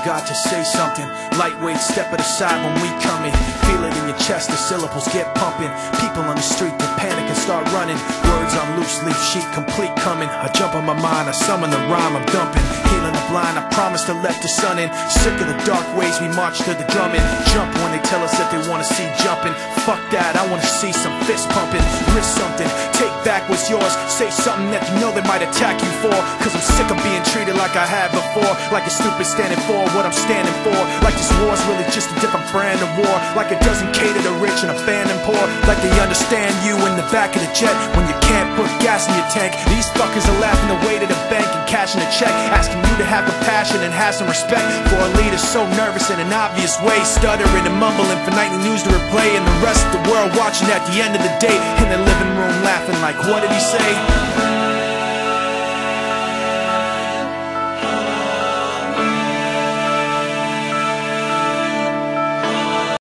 forgot to say something. Lightweight, step it aside when we come in. Feel it in your chest, the syllables get pumping. People on the street that panic and start running. Words on loose leaf sheet, complete coming. I jump on my mind, I summon the rhyme I'm dumping. Healing the blind, I promise to let the sun in. Sick of the dark ways, we march to the drumming. Jump when they tell us that they wanna see jumping. Fuck that, I wanna see some fist pumping. Risk something, take back what's yours. Say something that you know they might attack you for. Cause I'm sick of being treated like I have before. Like a stupid standing for what I'm standing for. Like this war's really just a different brand of war. Like it doesn't cater to rich and abandon poor. Like they understand you in the back of the jet when you can't put gas in your tank. These fuckers are laughing away to the bank and cashing a check, asking you to have compassion and have some respect for a leader so nervous in an obvious way, stuttering and mumbling for nightly news to replay, and the rest of the world watching at the end of the day in their living room laughing like, what did he say?